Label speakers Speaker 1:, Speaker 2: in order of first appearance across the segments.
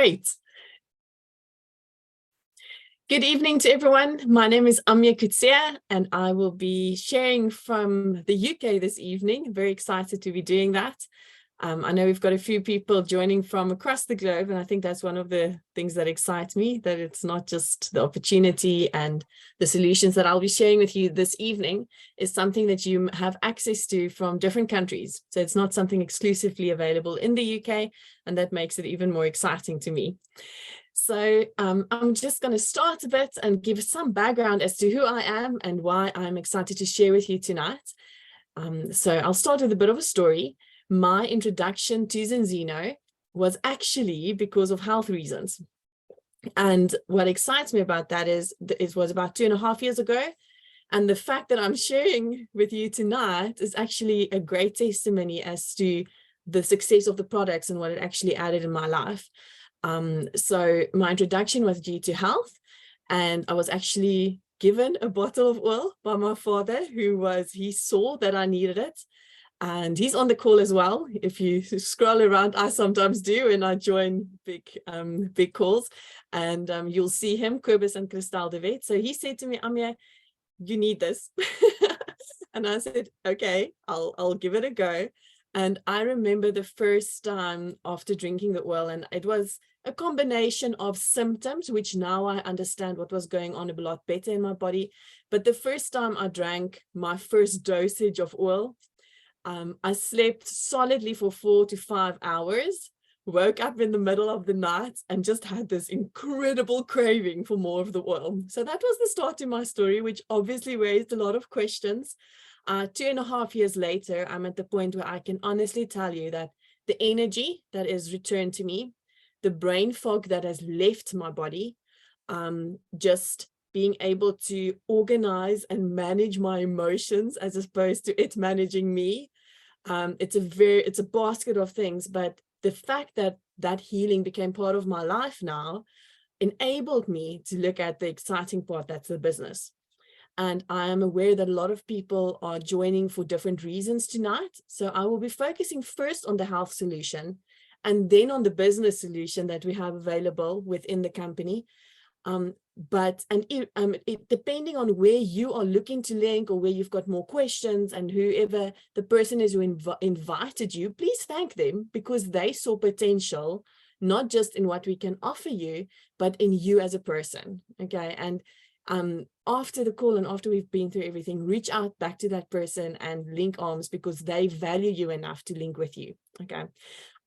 Speaker 1: Great. Good evening to everyone. My name is Amje Coetzee, and I will be sharing from the UK this evening. Very excited to be doing that. I know we've got a few people joining from across the globe, and I think that's one of the things that excites me, that it's not just the opportunity and the solutions that I'll be sharing with you this evening is something that you have access to from different countries. So it's not something exclusively available in the UK, and that makes it even more exciting to me. So I'm just going to start a bit and give some background as to who I am and why I'm excited to share with you tonight. So I'll start with a bit of a story. My introduction to Zinzino was actually because of health reasons. And what excites me about that is it was about 2.5 years ago. And the fact that I'm sharing with you tonight is actually a great testimony as to the success of the products and what it actually added in my life. So my introduction was due to health, and I was actually given a bottle of oil by my father, he saw that I needed it. And he's on the call as well. If you scroll around, I sometimes do, and I join big calls, and you'll see him, Cobus and Kristal de Wet. So he said to me, Amje, you need this. And I said, okay, I'll give it a go. And I remember the first time after drinking the oil, and it was a combination of symptoms, which now I understand what was going on a lot better in my body. But the first time I drank my first dosage of oil, I slept solidly for 4 to 5 hours, woke up in the middle of the night, and just had this incredible craving for more of the oil. So that was the start to my story, which obviously raised a lot of questions. 2.5 years later, I'm at the point where I can honestly tell you that the energy that is returned to me, the brain fog that has left my body, just being able to organize and manage my emotions as opposed to it managing me. It's a basket of things, but the fact that that healing became part of my life now enabled me to look at the exciting part, that's the business. And I am aware that a lot of people are joining for different reasons tonight. So I will be focusing first on the health solution and then on the business solution that we have available within the company. Depending on where you are looking to link or where you've got more questions, and whoever the person is who invited you, please thank them, because they saw potential, not just in what we can offer you, but in you as a person. Okay. And after the call and after we've been through everything, reach out back to that person and link arms, because they value you enough to link with you. Okay.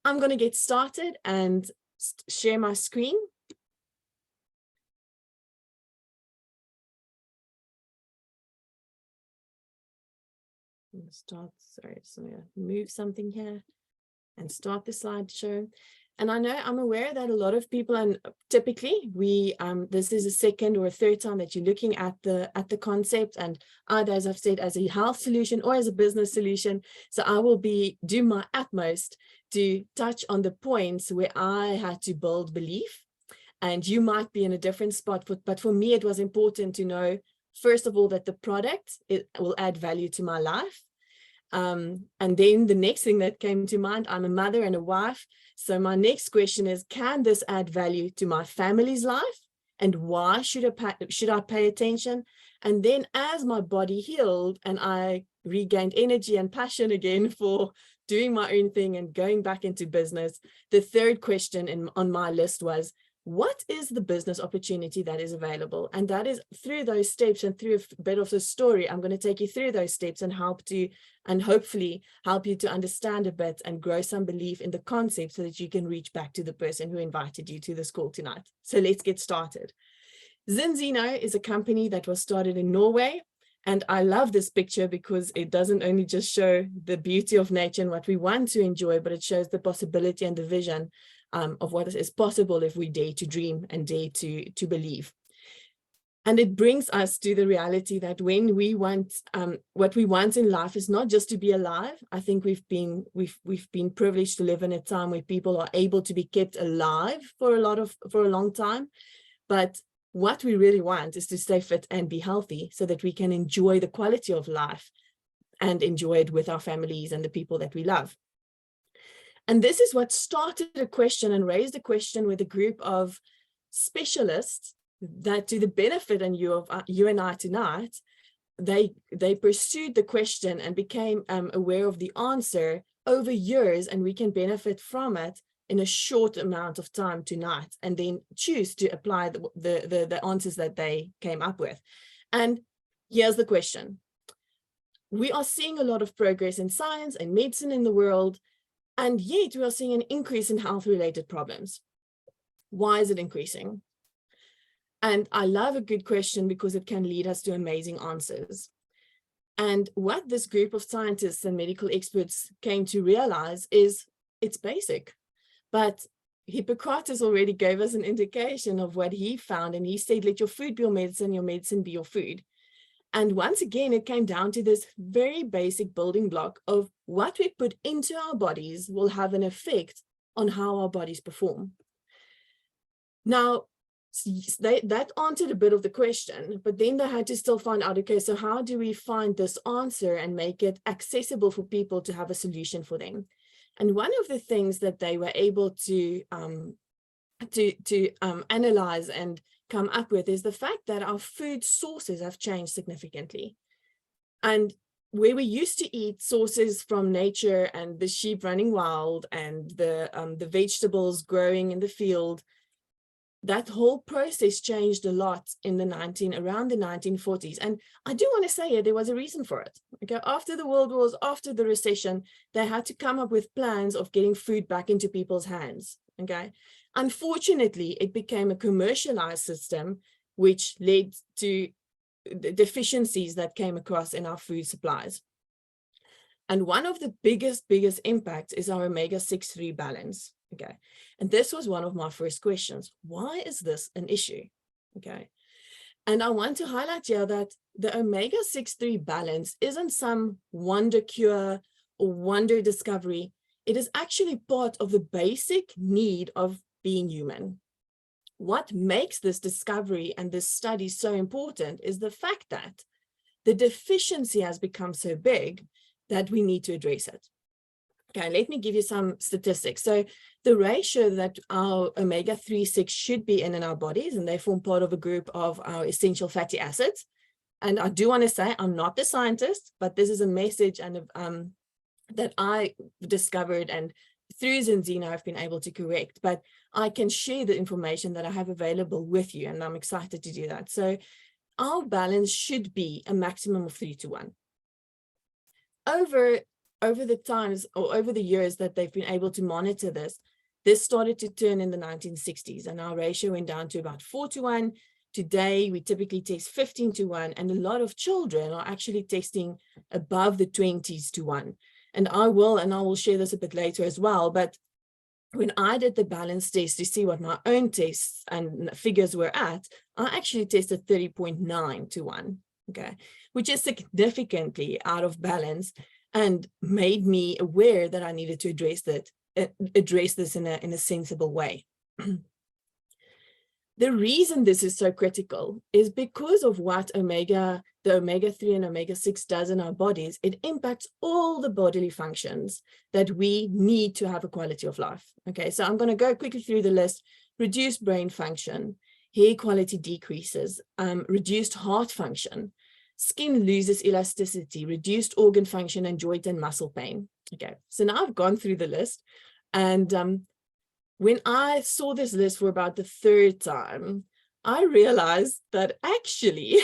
Speaker 1: I'm going to get started and share my screen. So I'm going to move something here and start the slideshow. And I know, I'm aware that a lot of people, and typically this is a second or a third time that you're looking at the concept, and either, as I've said, as a health solution or as a business solution. So I will do my utmost to touch on the points where I had to build belief, and you might be in a different spot, but for me, it was important to know, first of all, that the product, it will add value to my life. And then the next thing that came to mind, I'm a mother and a wife. So my next question is, can this add value to my family's life? And why should I pay attention? And then as my body healed and I regained energy and passion again for doing my own thing and going back into business, the third question on my list was, what is the business opportunity that is available? And that is through those steps and through a bit of the story, I'm going to take you through those steps and hopefully help you to understand a bit and grow some belief in the concept, so that you can reach back to the person who invited you to this call tonight. So let's get started. Zinzino is a company that was started in Norway. And I love this picture because it doesn't only just show the beauty of nature and what we want to enjoy, but it shows the possibility and the vision of what is possible if we dare to dream and dare to believe. And it brings us to the reality that when we want, what we want in life is not just to be alive. I think we've been privileged to live in a time where people are able to be kept alive for a long time. But what we really want is to stay fit and be healthy, so that we can enjoy the quality of life and enjoy it with our families and the people that we love. And this is what started a question and raised a question with a group of specialists that, to the benefit and you and I tonight, they pursued the question and became aware of the answer over years, and we can benefit from it in a short amount of time tonight, and then choose to apply the answers that they came up with. And here's the question. We are seeing a lot of progress in science and medicine in the world, and yet we are seeing an increase in health-related problems. Why is it increasing? And I love a good question because it can lead us to amazing answers. And what this group of scientists and medical experts came to realize is it's basic. But Hippocrates already gave us an indication of what he found, and he said, let your food be your medicine be your food. And once again, it came down to this very basic building block of what we put into our bodies will have an effect on how our bodies perform. Now, that answered a bit of the question, but then they had to still find out, okay, so how do we find this answer and make it accessible for people to have a solution for them? And one of the things that they were able to analyze and come up with is the fact that our food sources have changed significantly. And where we used to eat sources from nature and the sheep running wild and the vegetables growing in the field, that whole process changed a lot in around the 1940s. And I do want to say there was a reason for it. Okay, after the World Wars, after the recession, they had to come up with plans of getting food back into people's hands. Okay, unfortunately, it became a commercialized system, which led to the deficiencies that came across in our food supplies. And one of the biggest impacts is our omega-6-3 balance. Okay, and this was one of my first questions. Why is this an issue? Okay, and I want to highlight here that the omega-6-3 balance isn't some wonder cure or wonder discovery. It is actually part of the basic need of being human. What makes this discovery and this study so important is the fact that the deficiency has become so big that we need to address it. Okay, let me give you some statistics. So the ratio that our omega-3/6 should be in our bodies, and they form part of a group of our essential fatty acids. And I do want to say I'm not the scientist, but this is a message and that I discovered, and through Zinzina I've been able to correct, but I can share the information that I have available with you, and I'm excited to do that. So our balance should be a maximum of 3:1. Over the times or over the years that they've been able to monitor this started to turn in the 1960s, and our ratio went down to about 4:1. Today, we typically test 15:1, and a lot of children are actually testing above the 20s to 1. And I will share this a bit later as well, but when I did the balance test to see what my own tests and figures were at, I actually tested 30.9 to 1, okay, which is significantly out of balance and made me aware that I needed to address this in a sensible way. The reason this is so critical is because of what the omega-3 and omega-6 does in our bodies. It impacts all the bodily functions that we need to have a quality of life. Okay, so I'm going to go quickly through the list. Reduced brain function, hair quality decreases, reduced heart function, skin loses elasticity, reduced organ function, and joint and muscle pain. Okay, so now I've gone through the list, and when I saw this list for about the third time, I realized that actually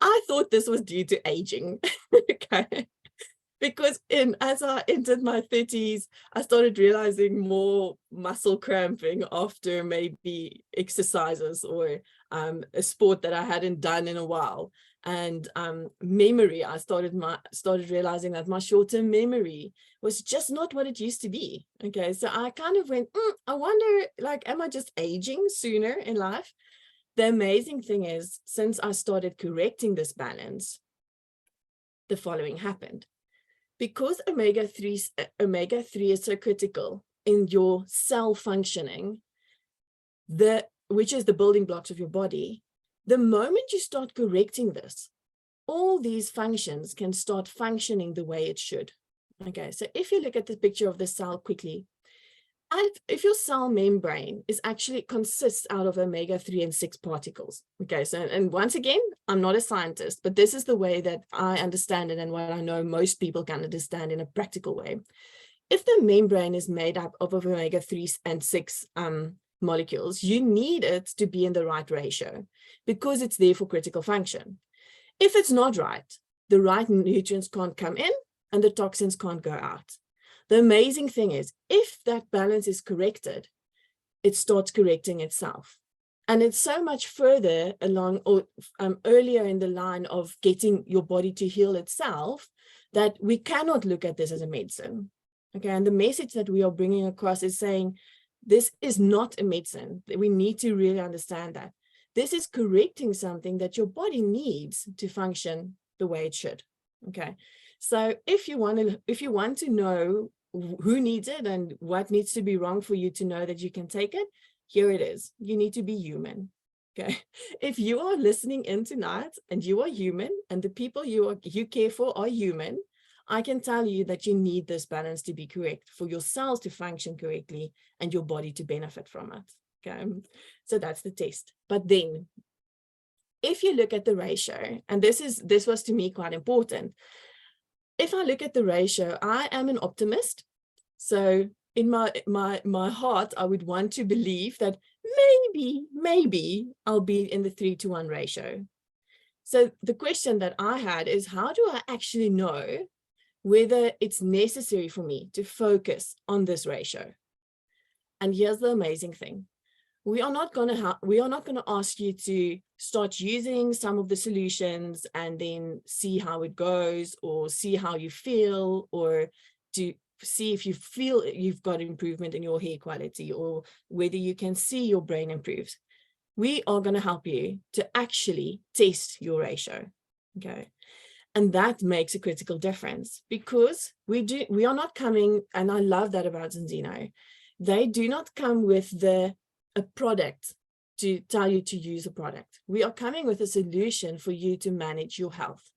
Speaker 1: I thought this was due to aging. Okay, because as I entered my 30s, I started realizing more muscle cramping after maybe exercises or a sport that I hadn't done in a while. And memory, I started realizing that my short-term memory was just not what it used to be. Okay, so I kind of went, I wonder, like, am I just aging sooner in life? The amazing thing is, since I started correcting this balance, the following happened. Because omega-3 is so critical in your cell functioning, which is the building blocks of your body, the moment you start correcting this, all these functions can start functioning the way it should. Okay, so if you look at the picture of the cell quickly, if your cell membrane is actually consists out of omega-3 and 6 particles. Okay, so, and once again, I'm not a scientist, but this is the way that I understand it and what I know most people can understand in a practical way. If the membrane is made up of omega-3 and 6 molecules, you need it to be in the right ratio because it's there for critical function. If it's not right, the right nutrients can't come in and the toxins can't go out. The amazing thing is, if that balance is corrected, it starts correcting itself. And it's so much further along or earlier in the line of getting your body to heal itself that we cannot look at this as a medicine. Okay, and the message that we are bringing across is saying, this is not a medicine. We need to really understand that. This is correcting something that your body needs to function the way it should. Okay, so if you want to know who needs it and what needs to be wrong for you to know that you can take it, here it is. You need to be human. Okay, if you are listening in tonight and you are human and the people you care for are human, I can tell you that you need this balance to be correct for your cells to function correctly and your body to benefit from it. Okay, so that's the test. But then if you look at the ratio, and this was to me quite important. If I look at the ratio, I am an optimist. So in my heart, I would want to believe that maybe I'll be in the 3-to-1 ratio. So the question that I had is, how do I actually know whether it's necessary for me to focus on this ratio? And here's the amazing thing. We are not going to ask you to start using some of the solutions and then see how it goes or see how you feel or to see if you feel you've got improvement in your hair quality or whether you can see your brain improves. We are going to help you to actually test your ratio. Okay. And that makes a critical difference because we are not coming, and I love that about Zinzino. They do not come with a product to tell you to use a product. We are coming with a solution for you to manage your health.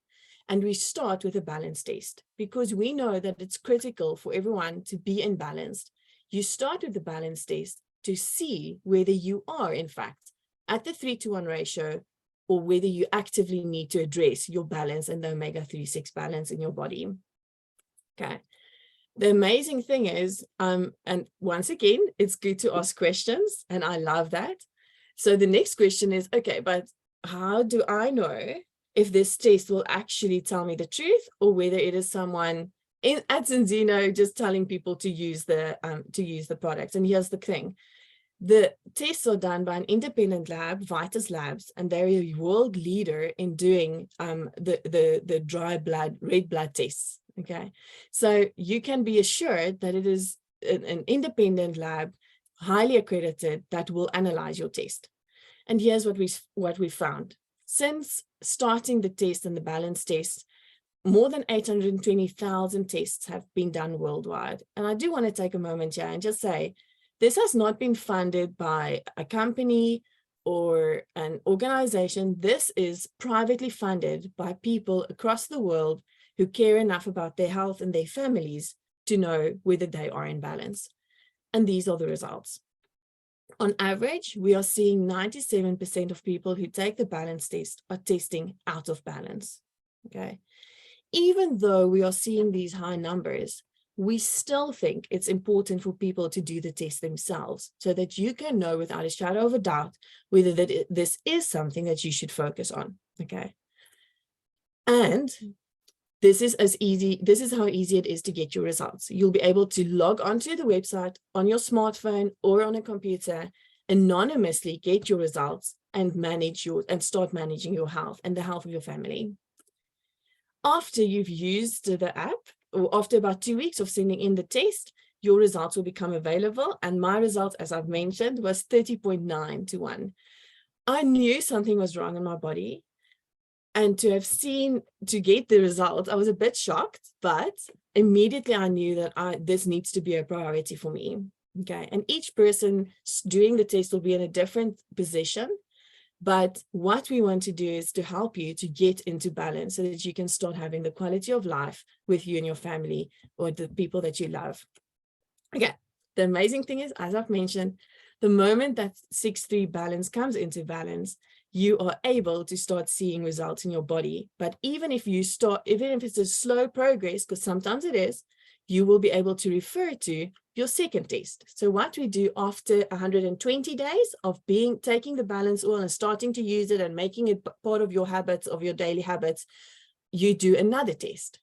Speaker 1: And we start with a balance test because we know that it's critical for everyone to be in balance. You start with the balance test to see whether you are, in fact, at the 3-to-1 ratio or whether you actively need to address your balance and the omega-3/6 balance in your body. Okay. The amazing thing is, and once again, it's good to ask questions, and I love that. So the next question is, okay, but how do I know if this test will actually tell me the truth or whether it is someone at Zinzino just telling people to use the product? And here's the thing. The tests are done by an independent lab, Vitus Labs, and they're a world leader in doing the dry blood, red blood tests. Okay, so you can be assured that it is an independent lab, highly accredited, that will analyze your test. And here's what we found. Since starting the test and the balance test, more than 820,000 tests have been done worldwide. And I do want to take a moment here and just say, this has not been funded by a company or an organization. This is privately funded by people across the world who care enough about their health and their families to know whether they are in balance. And these are the results. On average, we are seeing 97% of people who take the balance test are testing out of balance. Okay. Even though we are seeing these high numbers, we still think it's important for people to do the test themselves so that you can know without a shadow of a doubt whether this is something that you should focus on. Okay. And this is how easy it is to get your results. You'll be able to log onto the website on your smartphone or on a computer, anonymously get your results and start managing your health and the health of your family. After you've used the app, or after about 2 weeks of sending in the test, your results will become available. And my result, as I've mentioned, was 30.9 to 1. I knew something was wrong in my body. And to get the result, I was a bit shocked, but immediately I knew that this needs to be a priority for me. Okay. And each person doing the test will be in a different position. But what we want to do is to help you to get into balance so that you can start having the quality of life with you and your family or the people that you love. Okay, the amazing thing is, as I've mentioned, the moment that 6-3 balance comes into balance, you are able to start seeing results in your body. But even if it's a slow progress, because sometimes it is, you will be able to refer to your second test. So what we do after 120 days of taking the balance oil and starting to use it and making it part of your habits, of your daily habits, you do another test.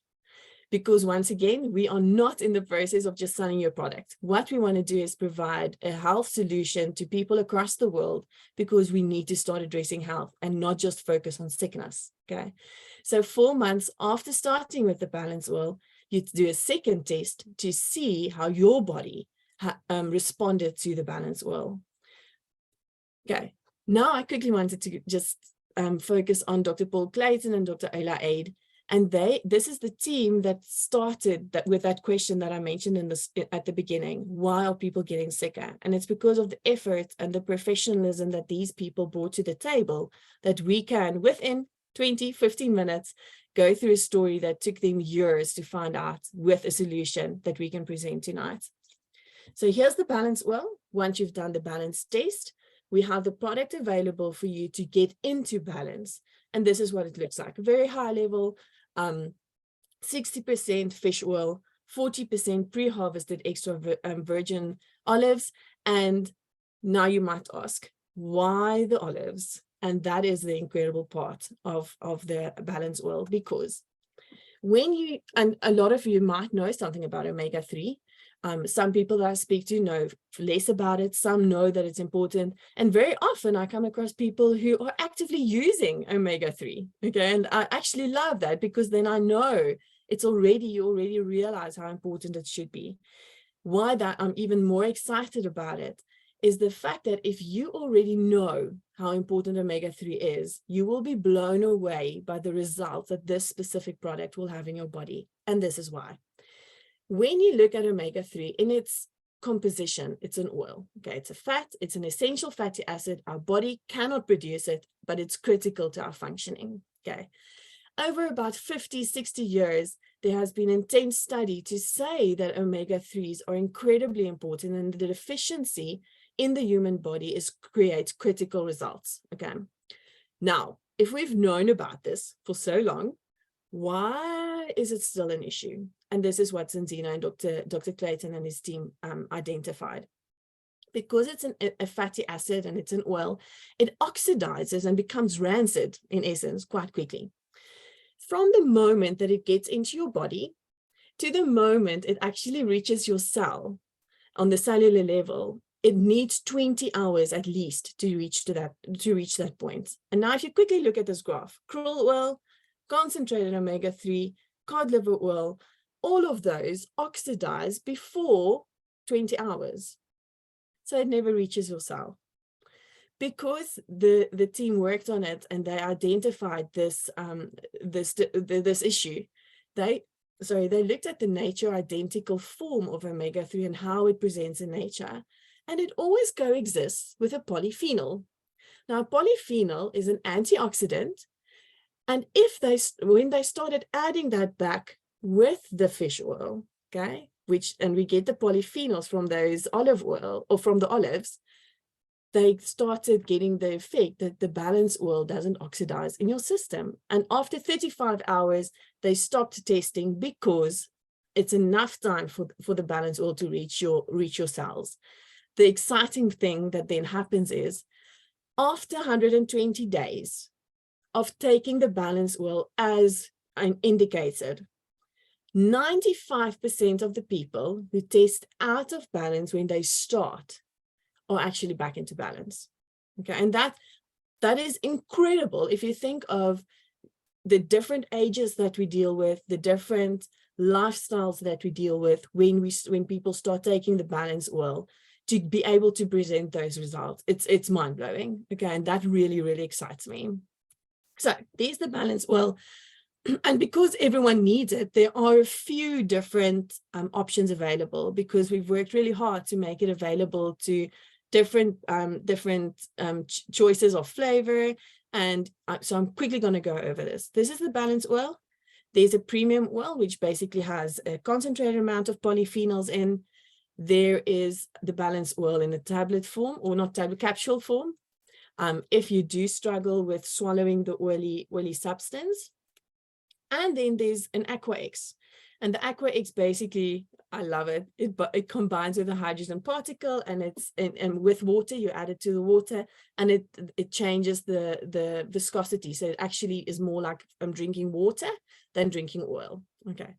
Speaker 1: Because once again, we are not in the process of just selling your product. What we want to do is provide a health solution to people across the world, because we need to start addressing health and not just focus on sickness. Okay. So 4 months after starting with the balance oil, you do a second test to see how your body responded to the balance oil. Okay. Now I quickly wanted to just focus on Dr. Paul Clayton and Dr. Ayla Aid. And this is the team that started with that question that I mentioned at the beginning. Why are people getting sicker? And it's because of the effort and the professionalism that these people brought to the table, that we can, within 20-15 minutes, go through a story that took them years to find out, with a solution that we can present tonight. So here's the balance oil. Once you've done the balance test, we have the product available for you to get into balance. And this is what it looks like. Very high level, 60% fish oil, 40% pre-harvested extra virgin olives. And now you might ask, why the olives? And that is the incredible part of the balance oil, because and a lot of you might know something about omega-3. Some people that I speak to know less about it. Some know that it's important. And very often I come across people who are actively using omega-3. Okay. And I actually love that, because then I know you already realize how important it should be. Why that I'm even more excited about it is the fact that if you already know how important omega-3 is, you will be blown away by the results that this specific product will have in your body. And this is why. When you look at omega-3 in its composition, it's an oil. Okay, it's a fat, it's an essential fatty acid. Our body cannot produce it, but it's critical to our functioning. Okay. Over about 50-60 years, there has been intense study to say that omega-3s are incredibly important, and the deficiency in the human body creates critical results. Okay. Now, if we've known about this for so long, why is it still an issue? And this is what Zinzina and Dr. Clayton and his team identified. Because it's a fatty acid and it's an oil, it oxidizes and becomes rancid, in essence, quite quickly. From the moment that it gets into your body to the moment it actually reaches your cell on the cellular level, it needs 20 hours at least to reach that point. And now if you quickly look at this graph, krill oil, concentrated omega-3, cod liver oil, all of those oxidize before 20 hours. So it never reaches your cell. Because the team worked on it and they identified this issue, they looked at the nature identical form of omega-3 and how it presents in nature. And it always coexists with a polyphenol. Now, a polyphenol is an antioxidant. And when they started adding that back with the fish oil, okay, and we get the polyphenols from those olive oil or from the olives, they started getting the effect that the balance oil doesn't oxidize in your system. And after 35 hours, they stopped testing because it's enough time for the balance oil to reach your cells. The exciting thing that then happens is, after 120 days of taking the balance oil as indicated, 95% of the people who test out of balance when they start are actually back into balance. Okay, and that is incredible if you think of the different ages that we deal with, the different lifestyles that we deal with when people start taking the balance oil, to be able to present those results. It's mind-blowing. Okay, and that really, really excites me. So there's the balance oil. And because everyone needs it, there are a few different options available, because we've worked really hard to make it available to different choices of flavor. And so I'm quickly going to go over this. This is the balance oil. There's a premium oil, which basically has a concentrated amount of polyphenols in. There is the balance oil in the tablet form, or not tablet, capsule form. If you do struggle with swallowing the oily substance. And then there's an Aqua X. And the Aqua X, basically, I love it. It combines with a hydrogen particle, and and with water, you add it to the water, and it changes the viscosity. So it actually is more like I'm drinking water than drinking oil. Okay.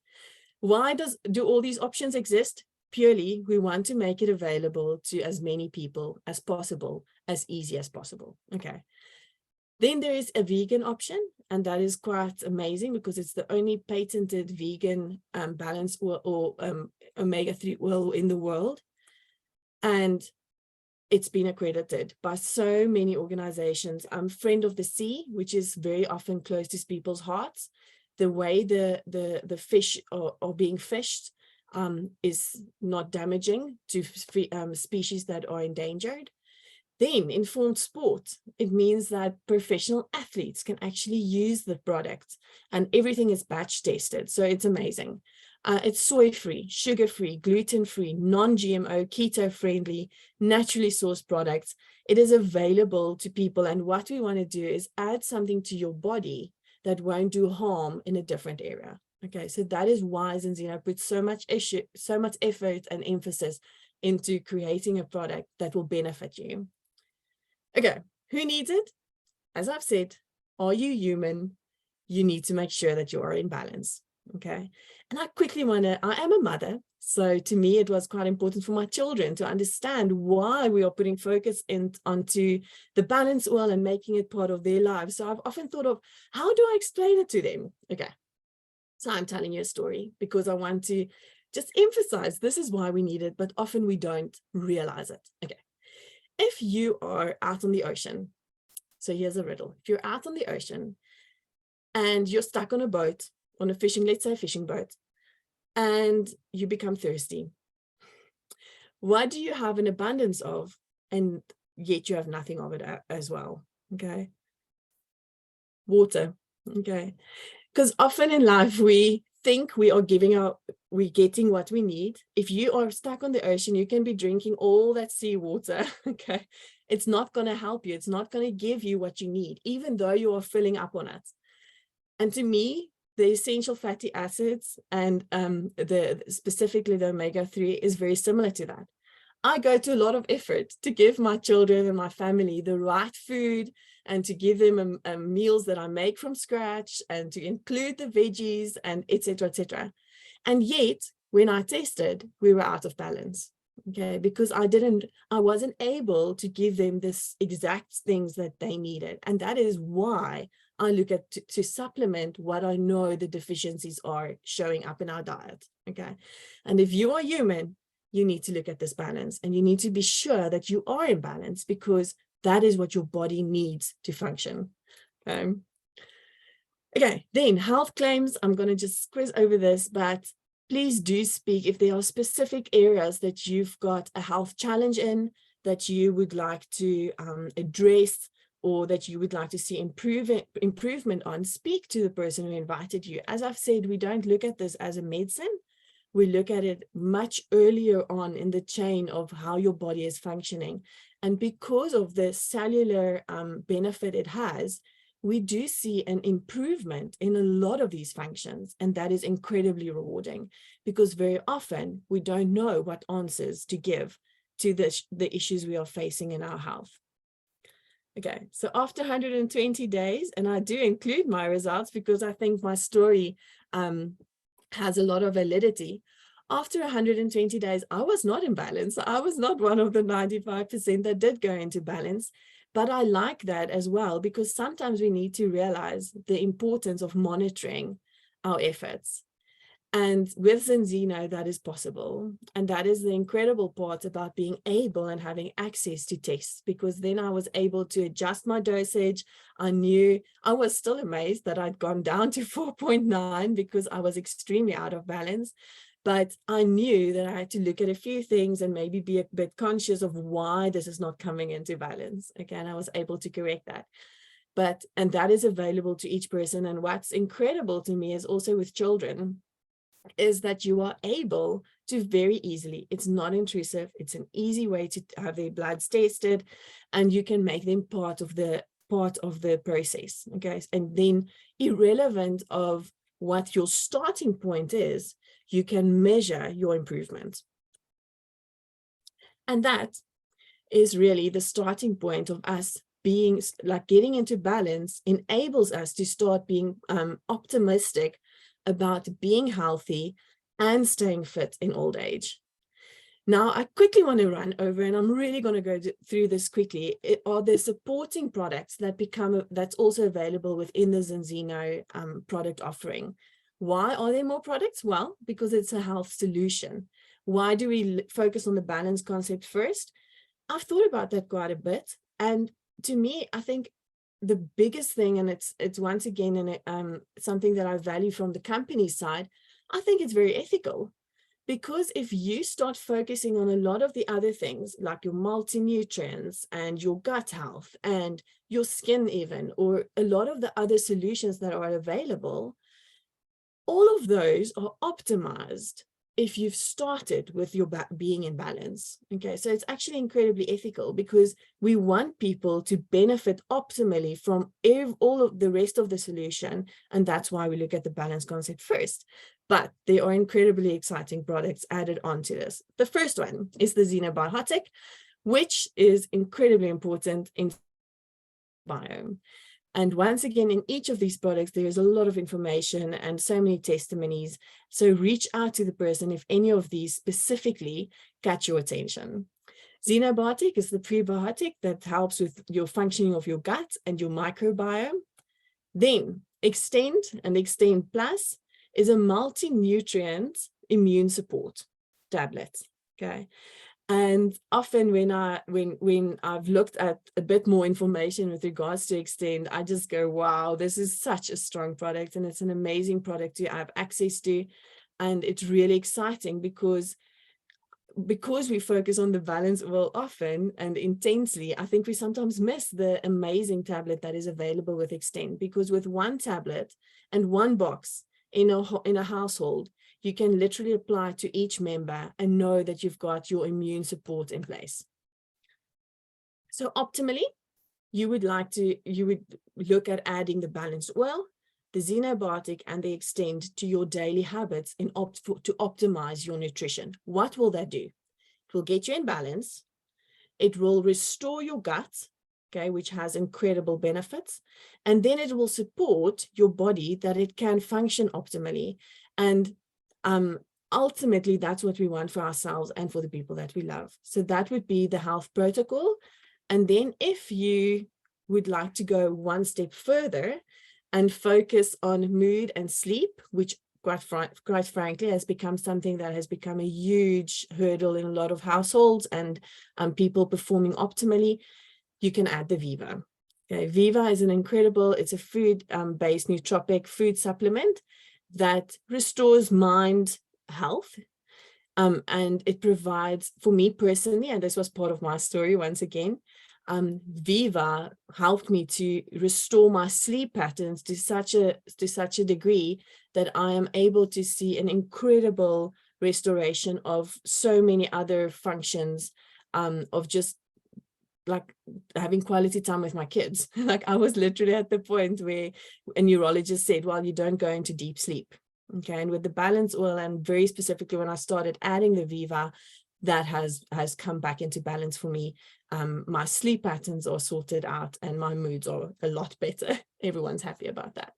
Speaker 1: Why do all these options exist? Purely, we want to make it available to as many people as possible, as easy as possible. Okay. Then there is a vegan option, and that is quite amazing because it's the only patented vegan balance or omega-3 oil in the world. And it's been accredited by so many organizations. Friend of the Sea, which is very often close to people's hearts. The way the fish are being fished is not damaging to species that are endangered. Then informed sport, it means that professional athletes can actually use the product, and everything is batch tested. So it's amazing. It's soy-free, sugar-free, gluten-free, non-GMO, keto-friendly, naturally sourced products. It is available to people. And what we want to do is add something to your body that won't do harm in a different area. Okay, so that is why Zinzino puts so much effort and emphasis into creating a product that will benefit you. Okay, who needs it? As I've said, are you human? You need to make sure that you are in balance. Okay, and I am a mother. So to me, it was quite important for my children to understand why we are putting focus onto the balance oil and making it part of their lives. So I've often thought of, how do I explain it to them? Okay, so I'm telling you a story because I want to just emphasize this is why we need it, but often we don't realize it. Okay. If you are out on the ocean, so here's a riddle. If you're out on the ocean and you're stuck on a boat, on a fishing, let's say a fishing boat, and you become thirsty, what do you have an abundance of, and yet you have nothing of it as well? Okay. Water. Okay. Because often in life, we think we're getting what we need. If you are stuck on the ocean, you can be drinking all that seawater. Okay. It's not going to help you. It's not going to give you what you need, even though you are filling up on it. And to me, the essential fatty acids and specifically the omega-3 is very similar to that. I go to a lot of effort to give my children and my family the right food, and to give them meals that I make from scratch, and to include the veggies, and etc., etc. And yet, when I tested, we were out of balance. Okay, because I wasn't able to give them this exact things that they needed. And that is why I look at to supplement what I know the deficiencies are showing up in our diet. Okay, and if you are human, you need to look at this balance, and you need to be sure that you are in balance, because that is what your body needs to function. Okay, then health claims. I'm going to just squeeze over this, but please do speak if there are specific areas that you've got a health challenge in that you would like to address, or that you would like to see improvement on. Speak to the person who invited you. As I've said, we don't look at this as a medicine. We look at it much earlier on in the chain of how your body is functioning. And because of the cellular benefit it has, we do see an improvement in a lot of these functions. And that is incredibly rewarding, because very often we don't know what answers to give to the issues we are facing in our health. Okay, so after 120 days, and I do include my results because I think my story has a lot of validity. After 120 days, I was not in balance. I was not one of the 95% that did go into balance, but I like that as well, because sometimes we need to realize the importance of monitoring our efforts. And with Zinzino, that is possible. And that is the incredible part about being able and having access to tests, because then I was able to adjust my dosage. I was still amazed that I'd gone down to 4.9 because I was extremely out of balance. But I knew that I had to look at a few things and maybe be a bit conscious of why this is not coming into balance. Okay, and I was able to correct that. And that is available to each person. And what's incredible to me is also with children, is that you are able to very easily, it's not intrusive, it's an easy way to have their bloods tested, and you can make them part of the process. Okay, and then irrelevant of what your starting point is, you can measure your improvement. And that is really the starting point of us being like getting into balance, enables us to start being optimistic about being healthy and staying fit in old age. Now, I quickly want to run over, and I'm really going to go through this quickly. It are the supporting products that that's also available within the Zinzino product offering. Why are there more products? Well, because it's a health solution. Why do we focus on the balance concept first? I've thought about that quite a bit. And to me, I think the biggest thing, and it's once again something that I value from the company side, I think it's very ethical. Because if you start focusing on a lot of the other things, like your multi-nutrients and your gut health and your skin even, or a lot of the other solutions that are available, all of those are optimized if you've started with your being in balance. Okay, so it's actually incredibly ethical, because we want people to benefit optimally from all of the rest of the solution, and that's why we look at the balance concept first. But there are incredibly exciting products added onto this. The first one is the Xenobiotic, which is incredibly important in biome. And once again, in each of these products, there is a lot of information and so many testimonies. So reach out to the person if any of these specifically catch your attention. Xenobiotic is the prebiotic that helps with your functioning of your gut and your microbiome. Then Extend and Extend Plus is a multi-nutrient immune support tablet. Okay. And often when I've looked at a bit more information with regards to Extend, I just go, wow, this is such a strong product, and it's an amazing product to have access to. And it's really exciting because we focus on the balance oil often and intensely, I think we sometimes miss the amazing tablet that is available with Extend, because with one tablet and one box in a household, you can literally apply to each member and know that you've got your immune support in place. So optimally, you would look at adding the balanced oil, the Xenobiotic, and the Extend to your daily habits to optimize your nutrition. What will that do? It will get you in balance. It will restore your gut, okay, which has incredible benefits. And then it will support your body that it can function optimally. And ultimately, that's what we want for ourselves and for the people that we love. So that would be the health protocol. And then if you would like to go one step further and focus on mood and sleep, which quite frankly has become something that has become a huge hurdle in a lot of households and people performing optimally, you can add the Viva. Okay, Viva is it's a food-based nootropic food supplement that restores mind health. And it provides, for me personally, and this was part of my story once again, Viva helped me to restore my sleep patterns to such a degree that I am able to see an incredible restoration of so many other functions, of just like having quality time with my kids. Like I was literally at the point where a neurologist said, well, you don't go into deep sleep. Okay, and with the balance oil, and very specifically when I started adding the Viva, that has come back into balance for me. My sleep patterns are sorted out and my moods are a lot better. Everyone's happy about that.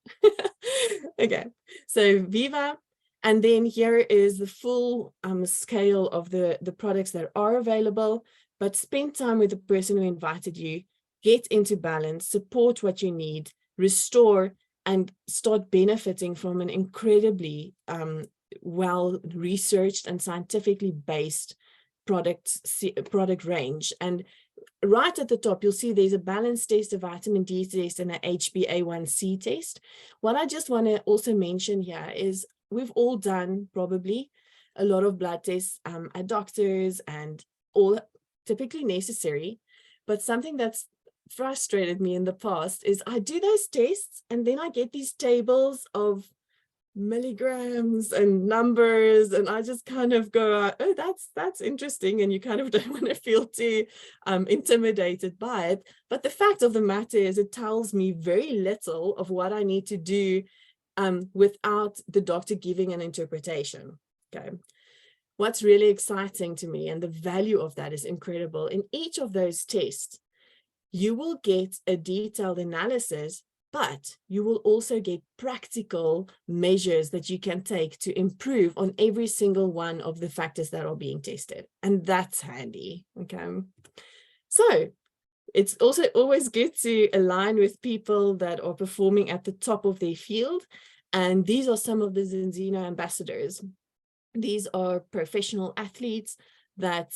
Speaker 1: Okay, so Viva. And then here is the full scale of the products that are available. But spend time with the person who invited you, get into balance, support what you need, restore, and start benefiting from an incredibly well-researched and scientifically based product range. And right at the top, you'll see there's a balance test, a vitamin D test, and an HbA1c test. What I just want to also mention here is we've all done probably a lot of blood tests at doctors and all typically necessary. But something that's frustrated me in the past is I do those tests and then I get these tables of milligrams and numbers, and I just kind of go, oh, that's interesting, and you kind of don't want to feel too intimidated by it. But the fact of the matter is it tells me very little of what I need to do without the doctor giving an interpretation. Okay, what's really exciting to me, and the value of that is incredible, in each of those tests you will get a detailed analysis, but you will also get practical measures that you can take to improve on every single one of the factors that are being tested. And that's handy. Okay. So it's also always good to align with people that are performing at the top of their field. And these are some of the Zinzino ambassadors. These are professional athletes that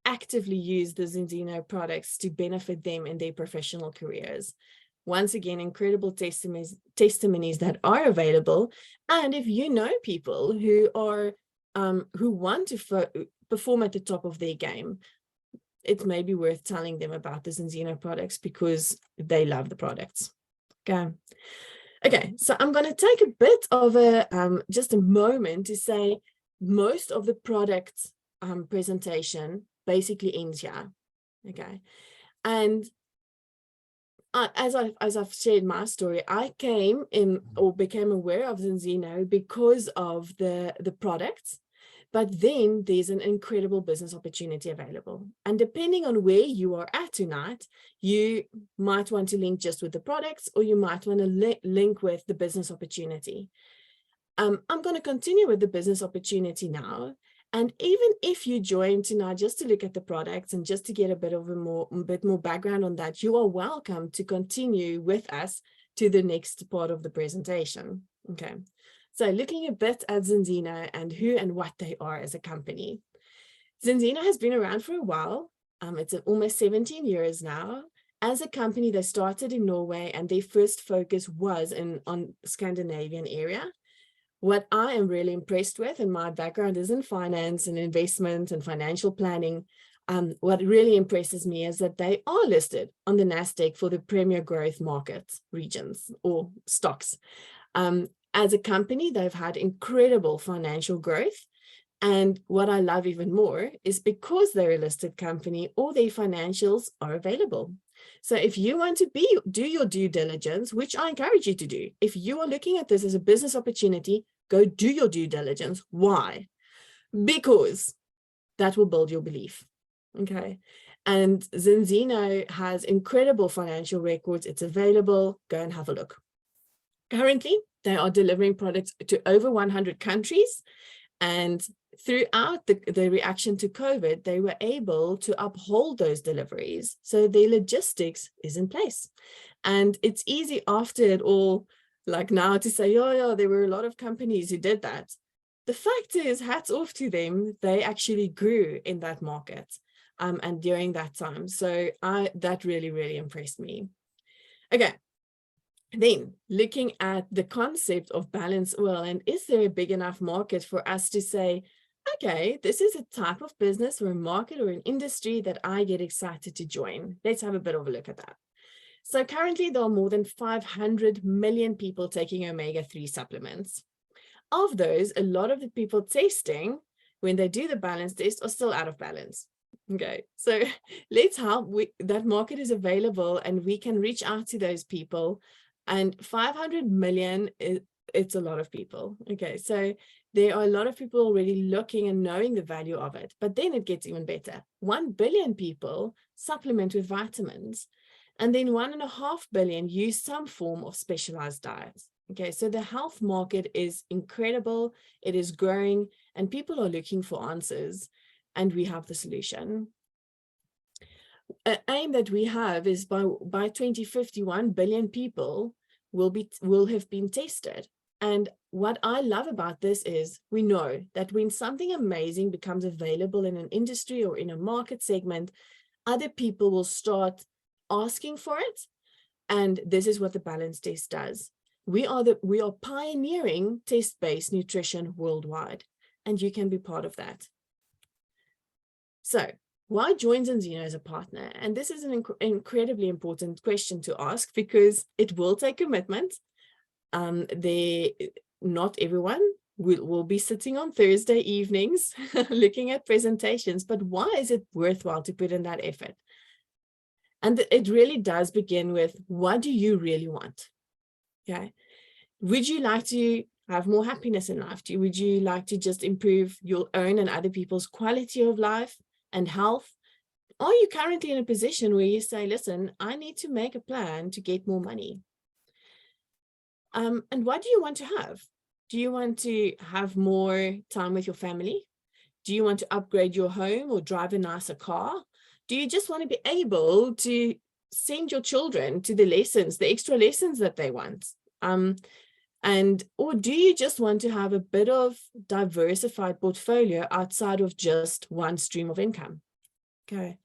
Speaker 1: actively use the Zinzino products to benefit them in their professional careers. Once again, incredible testimonies that are available. And if you know people who are who want to perform at the top of their game, it may be worth telling them about the Zinzino products because they love the products. Okay, so I'm going to take a bit of a just a moment to say most of the product presentation basically ends here. Okay, and as I've shared my story, I came in or became aware of Zinzino because of the products, but then there's an incredible business opportunity available. And depending on where you are at tonight, you might want to link just with the products, or you might want to link with the business opportunity. I'm going to continue with the business opportunity now. And even if you join tonight just to look at the products and just to get a bit more background on that, you are welcome to continue with us to the next part of the presentation. Okay, so looking a bit at Zinzino and who and what they are as a company. Zinzino has been around for a while. It's almost 17 years now. As a company, they started in Norway, and their first focus was on Scandinavian area. What I am really impressed with, and my background is in finance and investment and financial planning, what really impresses me is that they are listed on the NASDAQ for the premier growth market regions or stocks. As a company, they've had incredible financial growth. And what I love even more is because they're a listed company, all their financials are available. So if you want to do your due diligence, which I encourage you to do, if you are looking at this as a business opportunity, go do your due diligence. Why? Because that will build your belief. Okay. And Zinzino has incredible financial records. It's available. Go and have a look. Currently, they are delivering products to over 100 countries. And throughout the reaction to COVID, they were able to uphold those deliveries. So their logistics is in place. And it's easy after it all, like now, to say, yeah, there were a lot of companies who did that. The fact is, hats off to them. They actually grew in that market and during that time. So that really, really impressed me. Okay. Then looking at the concept of balance oil, and is there a big enough market for us to say, okay, this is a type of business or a market or an industry that I get excited to join. Let's have a bit of a look at that. So currently there are more than 500 million people taking omega-3 supplements. Of those, a lot of the people testing, when they do the balance test, are still out of balance. Okay, so let's help. That market is available and we can reach out to those people. And 500 million, it's a lot of people. Okay, so there are a lot of people already looking and knowing the value of it. But then it gets even better. 1 billion people supplement with vitamins. And then 1.5 billion use some form of specialized diets. Okay, so the health market is incredible. It is growing and people are looking for answers. And we have the solution. An aim that we have is by 2050, 1 billion people will have been tested. And what I love about this is we know that when something amazing becomes available in an industry or in a market segment, other people will start asking for it. And this is what the balance test does. We are pioneering test-based nutrition worldwide. and you can be part of that. So why join Zinzino as a partner? And this is an incredibly important question to ask, because it will take commitment. Not everyone will be sitting on Thursday evenings looking at presentations, but why is it worthwhile to put in that effort? And it really does begin with, what do you really want? Okay. Would you like to have more happiness in life? Would you like to just improve your own and other people's quality of life and health? Are you currently in a position where you say, listen, I need to make a plan to get more money? And what do you want to have? Do you want to have more time with your family? Do you want to upgrade your home or drive a nicer car? Do you just want to be able to send your children to the lessons, the extra lessons that they want? Or do you just want to have a bit of diversified portfolio outside of just one stream of income? Okay.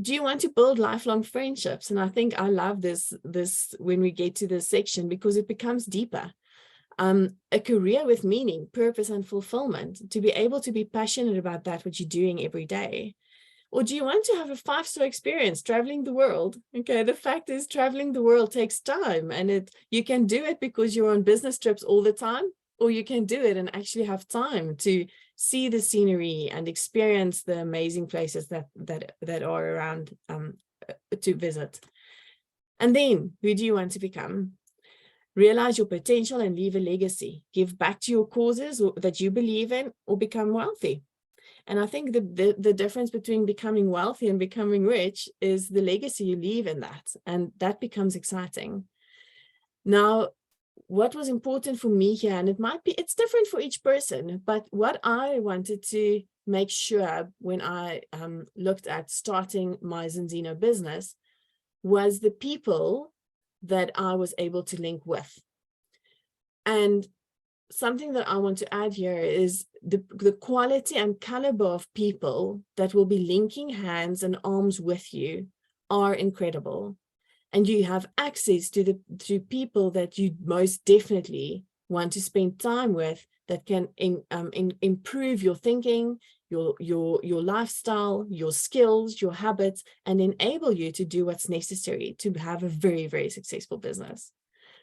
Speaker 1: Do you want to build lifelong friendships? And I think I love this when we get to this section, because it becomes deeper. A career with meaning, purpose, and fulfillment, to be able to be passionate about that, what you're doing every day. Or do you want to have a 5-star experience traveling the world? Okay, the fact is, traveling the world takes time, and you can do it because you're on business trips all the time, or you can do it and actually have time to see the scenery and experience the amazing places that are around to visit. And then, who do you want to become? Realize your potential and leave a legacy. Give back to your causes that you believe in, or become wealthy. And I think the difference between becoming wealthy and becoming rich is the legacy you leave in that, and that becomes exciting. Now, what was important for me here, and it's different for each person, but what I wanted to make sure when I looked at starting my Zinzino business was the people that I was able to link with. And something that I want to add here is the quality and caliber of people that will be linking hands and arms with you are incredible. And you have access to people that you most definitely want to spend time with, that can improve your thinking, your lifestyle, your skills, your habits, and enable you to do what's necessary to have a very, very successful business.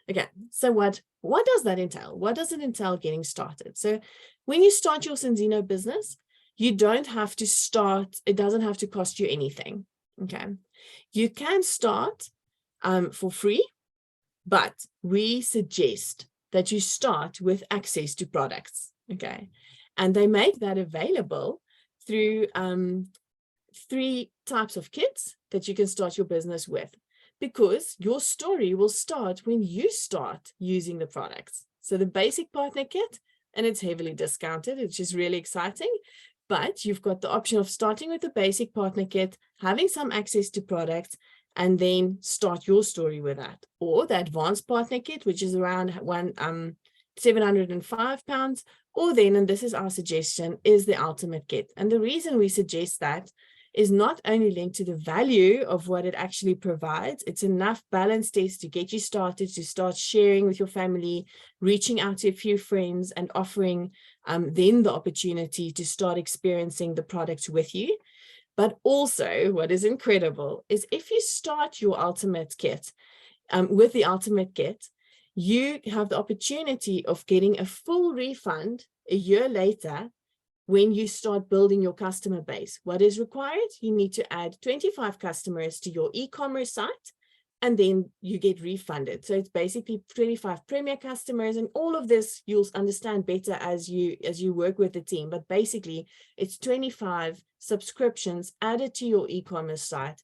Speaker 1: Okay, so what does that entail? What does it entail getting started? So when you start your Zinzino business, you don't have to start, it doesn't have to cost you anything. Okay, you can start for free, but we suggest that you start with access to products. Okay, and they make that available through 3 types of kits that you can start your business with, because your story will start when you start using the products. So the basic partner kit, and it's heavily discounted, which is really exciting, but you've got the option of starting with the basic partner kit, having some access to products, and then start your story with that. Or the advanced partner kit, which is around £705, or then, and this is our suggestion, is the ultimate kit. And the reason we suggest that is not only linked to the value of what it actually provides, it's enough balance test to get you started, to start sharing with your family, reaching out to a few friends, and offering then the opportunity to start experiencing the products with you. But also, what is incredible is if you start your ultimate kit with the ultimate kit, you have the opportunity of getting a full refund a year later when you start building your customer base. What is required? You need to add 25 customers to your e-commerce site, and then you get refunded. So it's basically 25 premier customers, and all of this you'll understand better as you work with the team. But basically, it's 25 subscriptions added to your e-commerce site,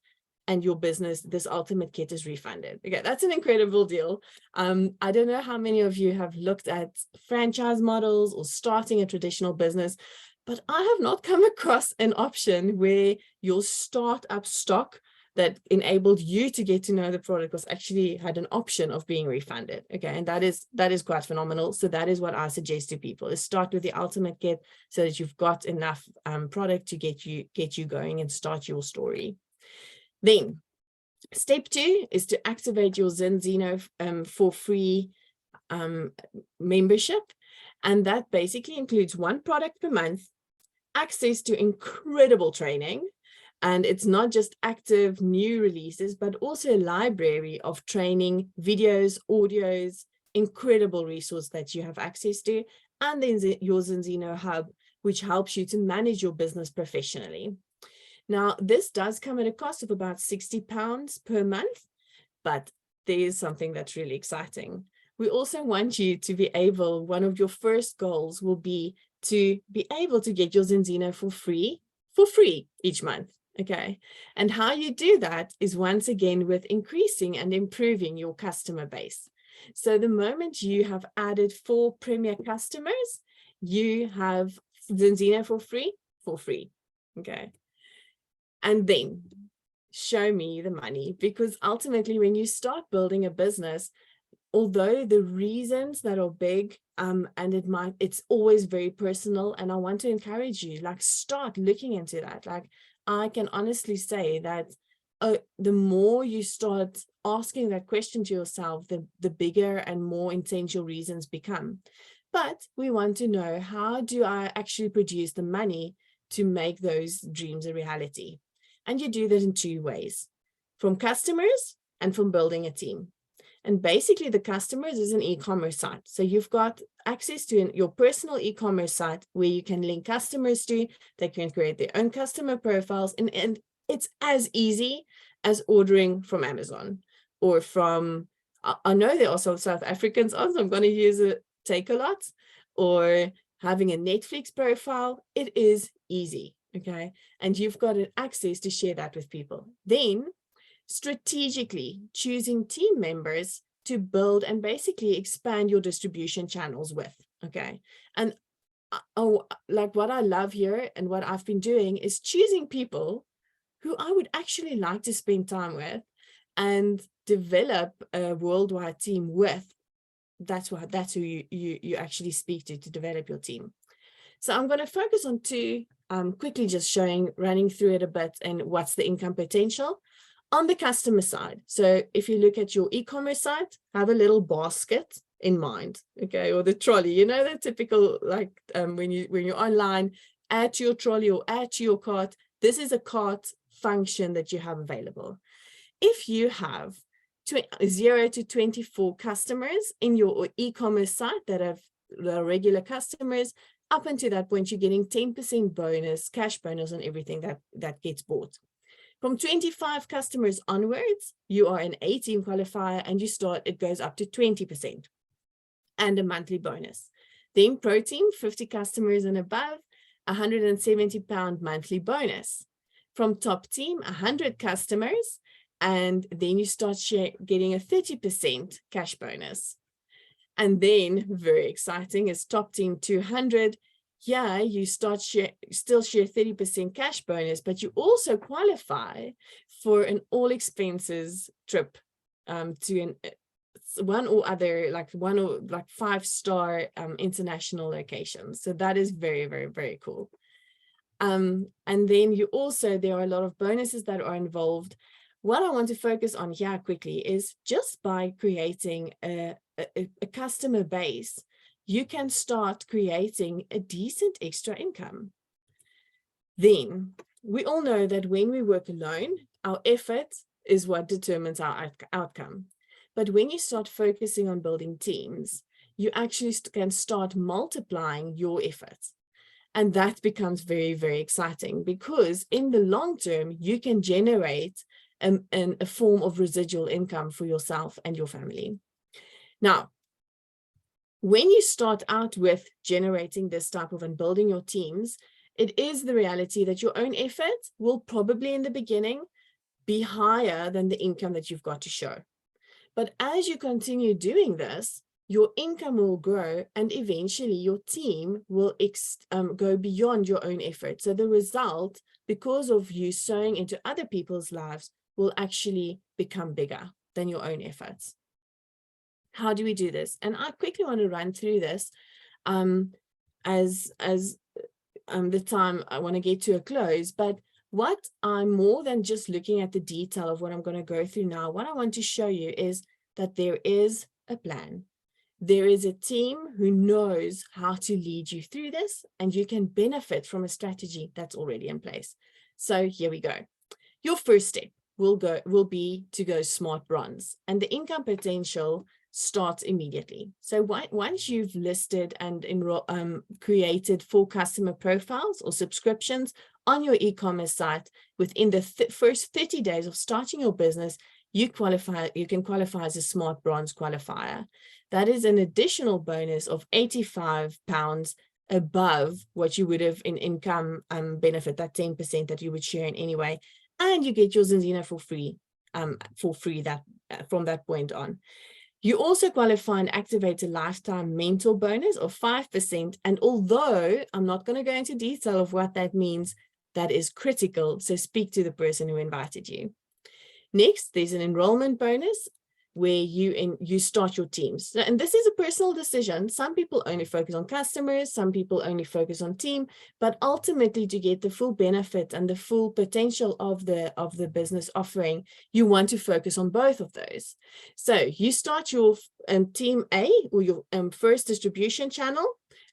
Speaker 1: and your business, this ultimate kit, is refunded. Okay, that's an incredible deal. I don't know how many of you have looked at franchise models or starting a traditional business, but I have not come across an option where your startup stock that enabled you to get to know the product was actually had an option of being refunded. Okay, and that is quite phenomenal. So that is what I suggest to people, is start with the ultimate kit so that you've got enough product to get you going and start your story. Then step 2 is to activate your Zinzino for free membership. And that basically includes one product per month, access to incredible training. And it's not just active new releases, but also a library of training, videos, audios, incredible resource that you have access to, and then your Zinzino Hub, which helps you to manage your business professionally. Now, this does come at a cost of about £60 per month, but there is something that's really exciting. We also want you to be able, one of your first goals will be to be able to get your Zinzino for free each month. Okay. And how you do that is once again with increasing and improving your customer base. So the moment you have added 4 premier customers, you have Zinzino for free. Okay. And then show me the money, because ultimately when you start building a business, although the reasons that are big, and it's always very personal, and I want to encourage you, like, start looking into that. Like, I can honestly say that the more you start asking that question to yourself, the bigger and more intense your reasons become. But we want to know, how do I actually produce the money to make those dreams a reality? And you do that in 2 ways, from customers and from building a team. And basically the customers is an e-commerce site. So you've got access to your personal e-commerce site where you can link customers to, they can create their own customer profiles. And it's as easy as ordering from Amazon or from, I know there are some South Africans on, so I'm going to use a Take-A-Lot, or having a Netflix profile. It is easy. Okay. And you've got access to share that with people. Then strategically choosing team members to build and basically expand your distribution channels with. Okay. And like, what I love here and what I've been doing is choosing people who I would actually like to spend time with and develop a worldwide team with. That's who you actually speak to develop your team. So I'm going to focus on 2, quickly just running through it a bit, and what's the income potential on the customer side. So if you look at your e-commerce site, have a little basket in mind, okay, or the trolley, you know, the typical, like, when you're online, add to your trolley or add to your cart. This is a cart function that you have available. If you have 0 to 24 customers in your e-commerce site that are regular customers, up until that point, you're getting 10% bonus, cash bonus on everything that gets bought. From 25 customers onwards, you are an A-team qualifier, and it goes up to 20% and a monthly bonus. Then pro team, 50 customers and above, £170 monthly bonus. From top team, 100 customers, and then you start getting a 30% cash bonus. And then, very exciting, is top team 200. Yeah, you still share 30% cash bonus, but you also qualify for an all expenses trip to one or 5-star international locations. So that is very, very, very cool. And then there are a lot of bonuses that are involved. What I want to focus on here quickly is, just by creating a customer base, you can start creating a decent extra income. Then we all know that when we work alone, our effort is what determines our outcome. But when you start focusing on building teams, you actually can start multiplying your efforts. And that becomes very, very exciting, because in the long term, you can generate a form of residual income for yourself and your family. Now, when you start out with generating this type of and building your teams, it is the reality that your own effort will probably in the beginning be higher than the income that you've got to show. But as you continue doing this, your income will grow, and eventually your team will go beyond your own effort. So the result, because of you sowing into other people's lives, will actually become bigger than your own efforts. How do we do this? And I quickly want to run through this as the time I want to get to a close. But what I'm more than just looking at the detail of what I'm going to go through now, what I want to show you is that there is a plan. there is a team who knows how to lead you through this, and you can benefit from a strategy that's already in place. So here we go. Your first step will be to go smart bronze, and the income potential starts immediately. So once you've listed and created full customer profiles or subscriptions on your e-commerce site, within the first 30 days of starting your business, you can qualify as a smart bronze qualifier. That is an additional bonus of £85 above what you would have in income benefit, that 10% that you would share in anyway. And you get your Zinzina for free from that point on. You also qualify and activate a lifetime mentor bonus of 5%. And although I'm not going to go into detail of what that means, that is critical. So speak to the person who invited you. Next, there's an enrollment bonus where you start your teams. And this is a personal decision. Some people only focus on customers, some people only focus on team, but ultimately to get the full benefit and the full potential of the business offering, you want to focus on both of those. So you start your team A, or your first distribution channel,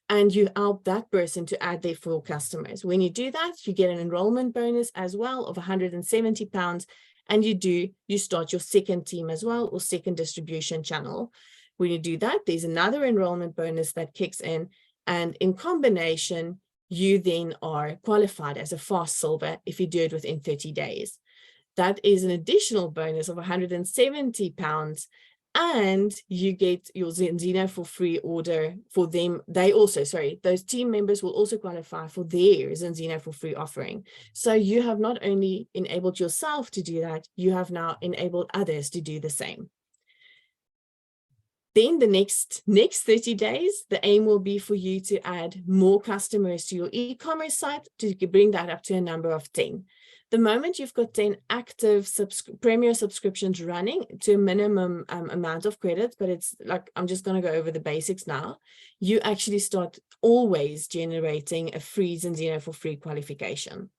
Speaker 1: and you help that person to add their full customers. When you do that, you get an enrollment bonus as well of £170. And you start your second team as well, or second distribution channel. When you do that, there's another enrollment bonus that kicks in. And in combination, you then are qualified as a fast silver if you do it within 30 days. That is an additional bonus of £170. And you get your Zinzina for free order for them. Those team members will also qualify for their Zinzina for free offering. So you have not only enabled yourself to do that, you have now enabled others to do the same. Then the next 30 days, the aim will be for you to add more customers to your e-commerce site to bring that up to a number of 10. The moment you've got 10 active premier subscriptions running to a minimum amount of credits, but it's like, I'm just going to go over the basics now, you actually start always generating a free Zinzina for free qualification.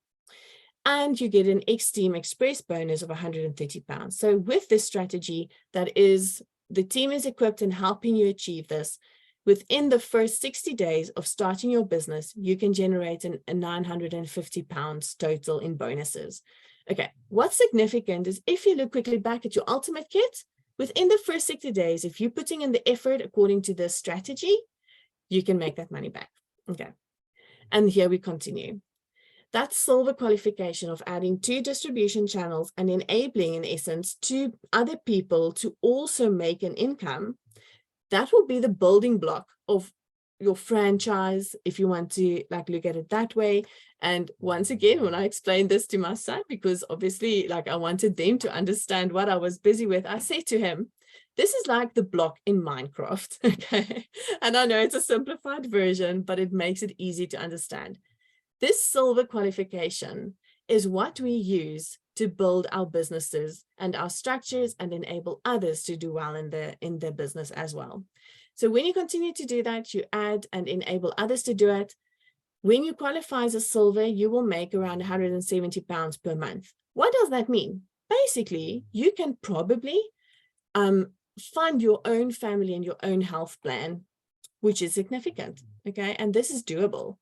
Speaker 1: And you get an X-Team Express bonus of £130. So with this strategy, the team is equipped in helping you achieve this. Within the first 60 days of starting your business, you can generate a £950 total in bonuses. Okay, what's significant is if you look quickly back at your ultimate kit, within the first 60 days, if you're putting in the effort according to this strategy, you can make that money back. Okay, and here we continue. That silver qualification of adding 2 distribution channels and enabling, in essence, 2 other people to also make an income, that will be the building block of your franchise, if you want to look at it that way. And once again, when I explained this to my son, because obviously I wanted them to understand what I was busy with, I said to him, this is like the block in Minecraft. Okay, and I know it's a simplified version, but it makes it easy to understand. This silver qualification is what we use to build our businesses and our structures and enable others to do well in their business as well. So when you continue to do that, you add and enable others to do it. When you qualify as a silver, you will make around £170 per month. What does that mean? Basically, you can probably fund your own family and your own health plan, which is significant. Okay, and this is doable.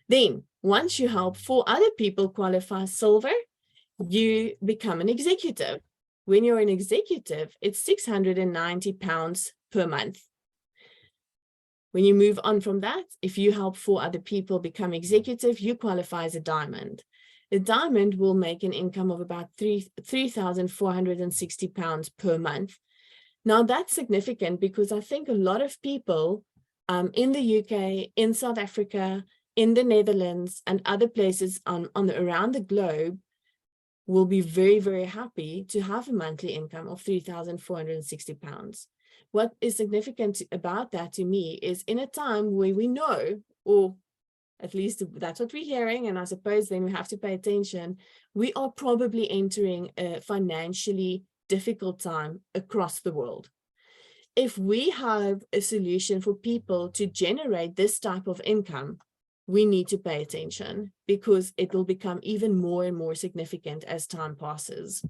Speaker 1: Then once you help 4 other people qualify silver, you become an executive. When you're an executive, it's £690 per month. When you move on from that, if you help 4 other people become executive, you qualify as a diamond. A diamond will make an income of about £3,460 per month. Now that's significant because I think a lot of people in the UK, in South Africa, in the Netherlands and other places around the globe will be very, very happy to have a monthly income of £3,460. What is significant about that to me is in a time where we know, or at least that's what we're hearing, and I suppose then we have to pay attention, we are probably entering a financially difficult time across the world. If we have a solution for people to generate this type of income, we need to pay attention because it will become even more and more significant as time passes.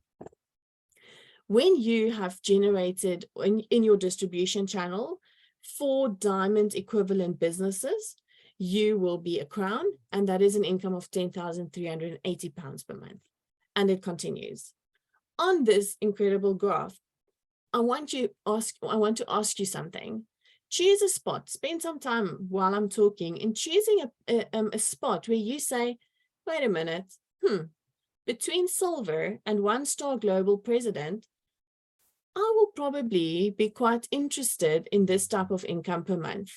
Speaker 1: When you have generated in your distribution channel, 4 diamond equivalent businesses, you will be a crown, and that is an income of £10,380 per month. And it continues. On this incredible graph, I want to ask you something. Choose a spot, spend some time while I'm talking in choosing a spot where you say, wait a minute, between silver and 1-star global president, I will probably be quite interested in this type of income per month.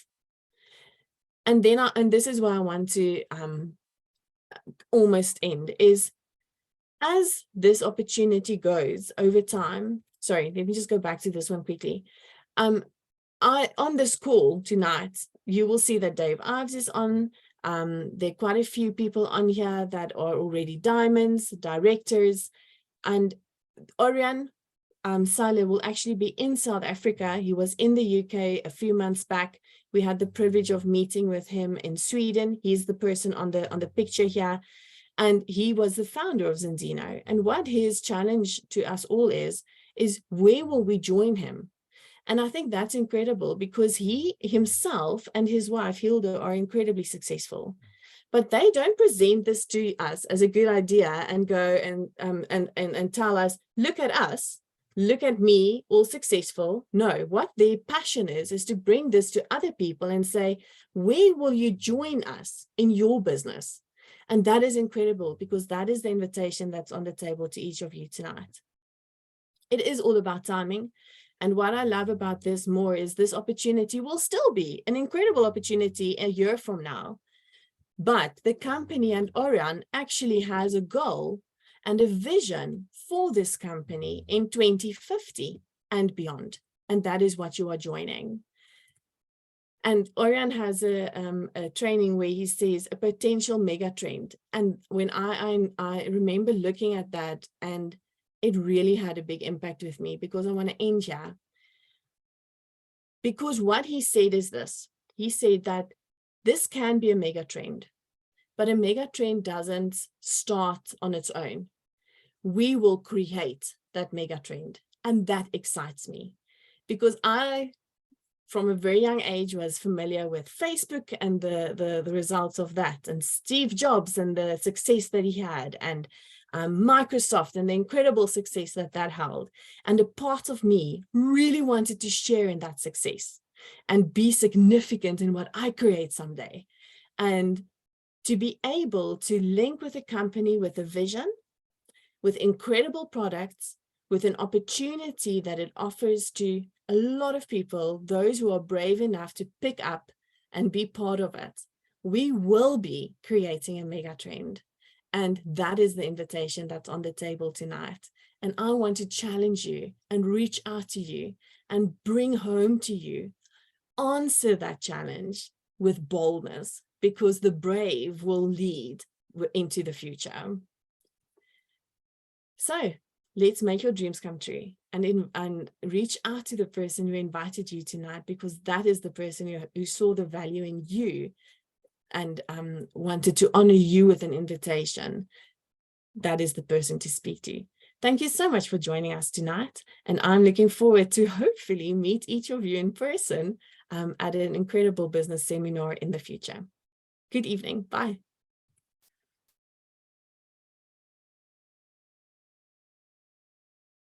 Speaker 1: And then this is where I want to almost end, is as this opportunity goes over time. Sorry, let me just go back to this one quickly. On this call tonight, you will see that Dave Ives is on. There are quite a few people on here that are already diamonds, directors, and Orion Sale will actually be in South Africa. He was in the UK a few months back. We had the privilege of meeting with him in Sweden. He's the person on the picture here. And he was the founder of Zendino. And what his challenge to us all is where will we join him? And I think that's incredible, because he himself and his wife, Hilda, are incredibly successful. But they don't present this to us as a good idea and go and tell us, look at us, look at me, all successful. No, what their passion is to bring this to other people and say, where will you join us in your business? And that is incredible, because that is the invitation that's on the table to each of you tonight. It is all about timing. And what I love about this more is this opportunity will still be an incredible opportunity a year from now. But the company and Orion actually has a goal and a vision for this company in 2050 and beyond. And that is what you are joining. And Orion has a training where he says a potential mega trend. And when I remember looking at that, and it really had a big impact with me, because I want to end here. Because what he said is this. He said that this can be a mega trend, but a mega trend doesn't start on its own. We will create that mega trend. And that excites me, because I, from a very young age, was familiar with Facebook and the results of that, and Steve Jobs and the success that he had, and Microsoft and the incredible success that held. And a part of me really wanted to share in that success and be significant in what I create someday. And to be able to link with a company with a vision, with incredible products, with an opportunity that it offers to a lot of people, those who are brave enough to pick up and be part of it, we will be creating a mega trend. And that is the invitation that's on the table tonight. And I want to challenge you and reach out to you and bring home to you, answer that challenge with boldness, because the brave will lead into the future. So let's make your dreams come true, and reach out to the person who invited you tonight, because that is the person who saw the value in you and wanted to honor you with an invitation. That is the person to speak to. Thank you so much for joining us tonight. And I'm looking forward to hopefully meet each of you in person at an incredible business seminar in the future. Good evening. Bye.